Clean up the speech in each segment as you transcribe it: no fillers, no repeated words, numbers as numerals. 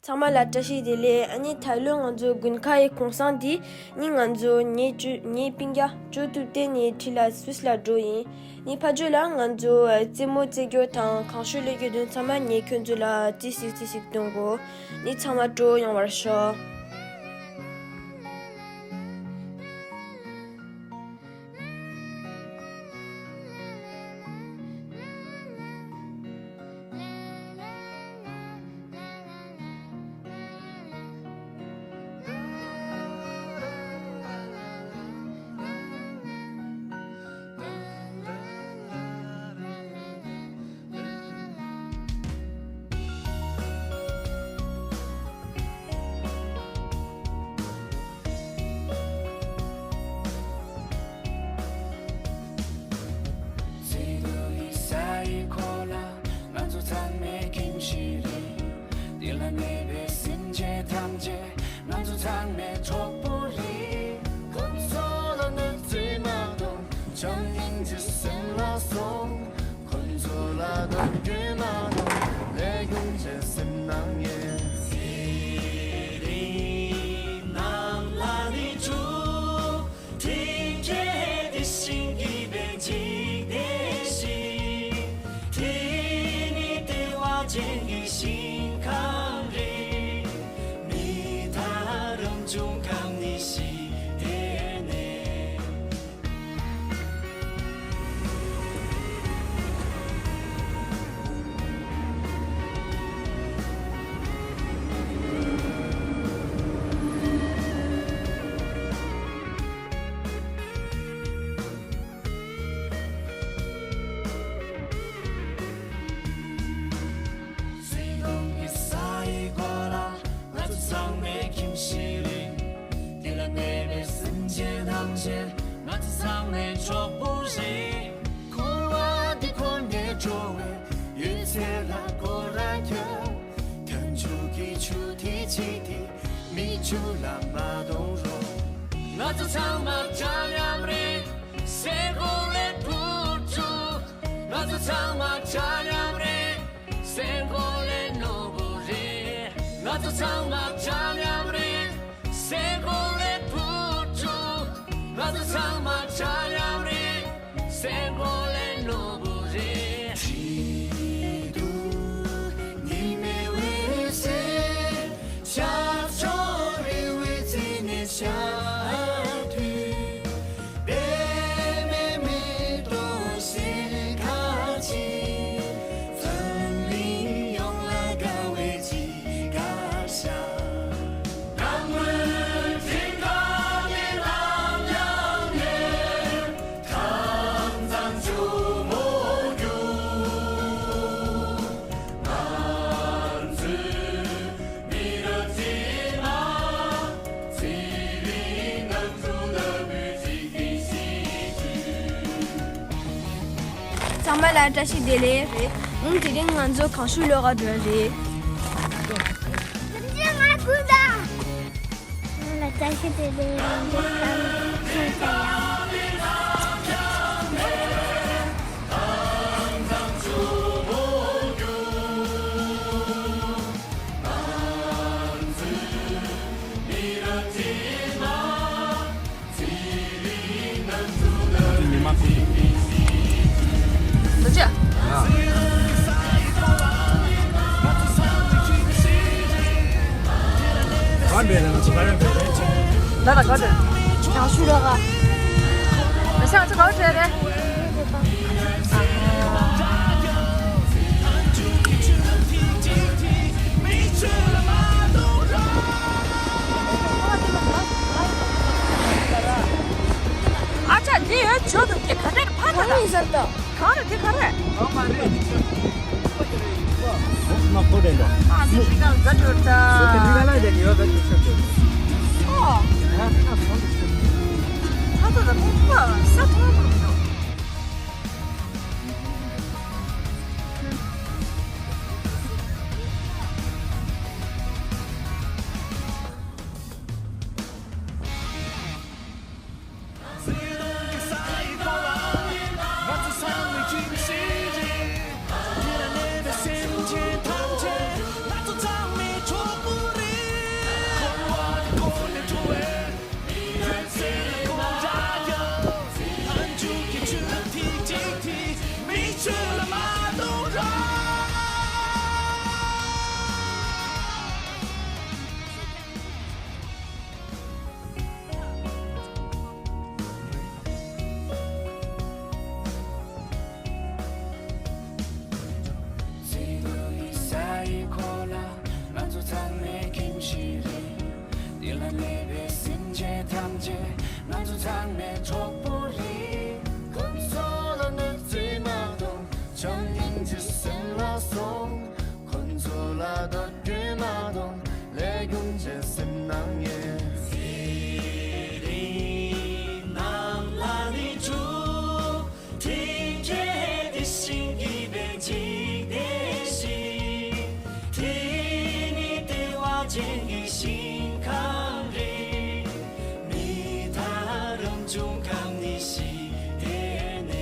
Tama la tashi dele ani thailo nganzo gunka e konsandi ni nganzo ni pinga jo tute ni tila Swiss la joyi ni pajola nganzo temo tegyo tan kanshu lege dun tama ni kunjola tisik dongo ni tama jo yang warsho Tama la tashi dele un tiri nganzo kanshu lora dele la tashi dele那咋搞的？想去了个。那下次搞这的。啊，这你也觉得你看这个盘子的？看着你看着。啊，你这个搁这的。哦。他这个不错，小偷不有。那座长没捉不 장내 김실이 딜란 랩의 신제 탐제 난주 장내 족보리 건설하는 찜마도 정인지 셈라송 건설하던 그마도 레군제 셈낭예 시리 남란이 주 티게 대신 기배지 대신 티니 대화 쟁이 신감리 미다름 중감니 시대네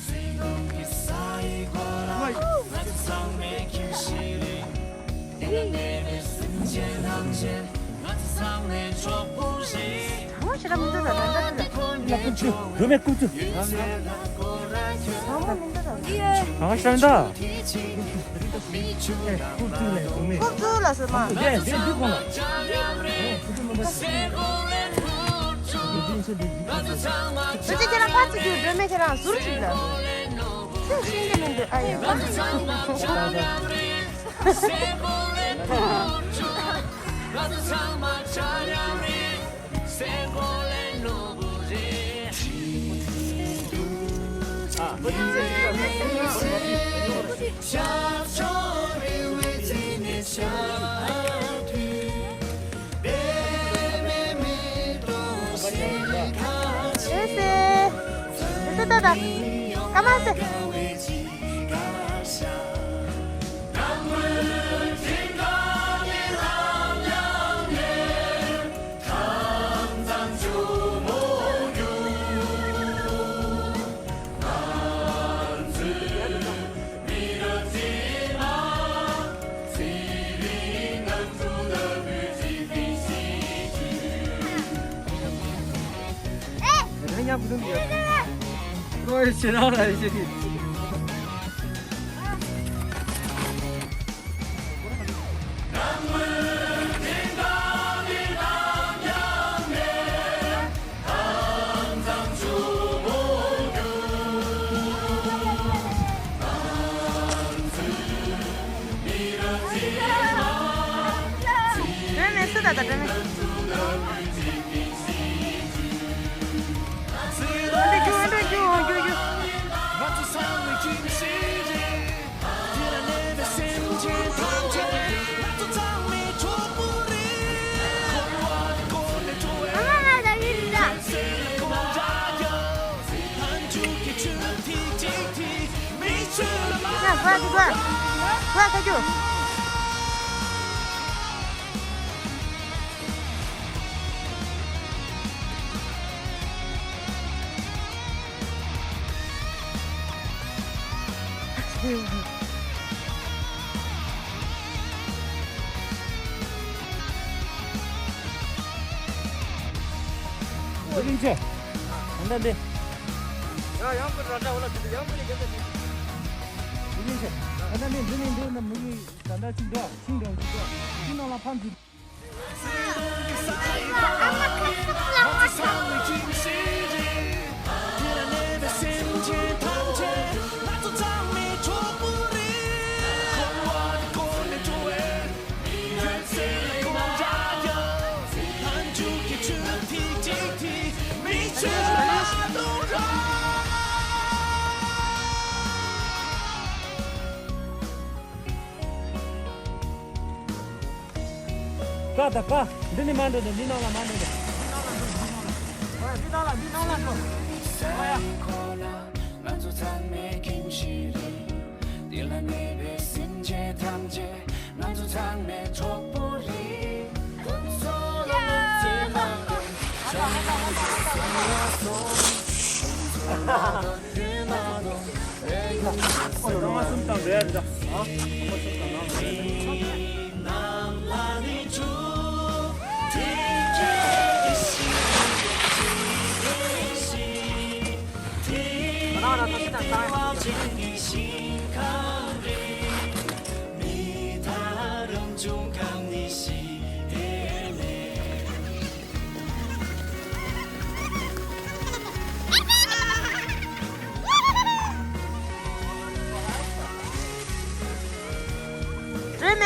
지금 쌓이거라 낮은 상내 김실이 내가 내내 쓴제 남제 낮은 상내 족보시 그러면 꿀주. 반갑습니다. 꿀주네. 住了是吗？ 네, 네, 이거나. 直接给他发出去，准备给他收起来。这新的名字，哎呀！ 됐다, 가만 있어. 그냥 부른 게. 어이, 지나라 이 새끼.真没事的，真没。 不要开酒。 어딘지? 안돼. 야, 양푼 간다 올라. 양푼이 계속. 어딘지? 안돼, 너는 무기 간다 친구야. 친구. 이놈아 판지. 가. 너네 만들어. 니나라 만들어. 니나라 좀. 뭐야? 난주 장내 김실이 딜란 랩의 신제 탐제 난주 장내 족보리 건설하는 찜마도 너만 숨딱 내야 된다. 어? 남란이 주 티게 那他现在当然进你心坎里，你他仍中看你心里。追没？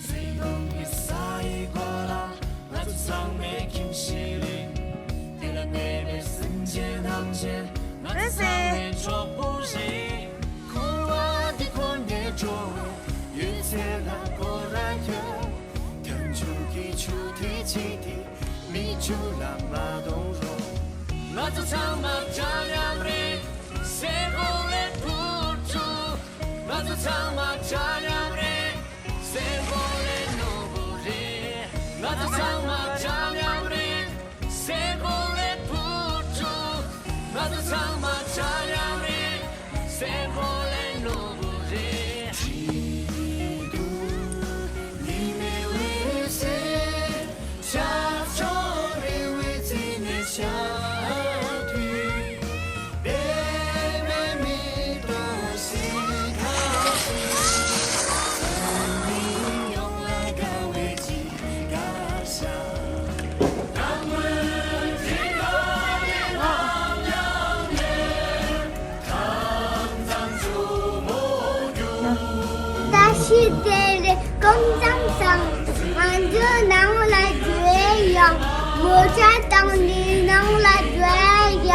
随风一撒一过了，那座苍梅听西里，点了那杯圣洁堂前，那座苍梅捉不起，苦啊的困也捉，遇见了果然有，看出一出的气体，迷住了马东若，那座苍马照亮你，谁不能不住，那座苍马照亮你。谁不能努不离？那座苍马照亮你，谁不能不住？那座苍马照亮你，谁不能努不离？嫉妒你没为谁，假装你为自己下退，别被迷多心靠近。大西北的工厂上，按着人来这样，我家当地人来这样。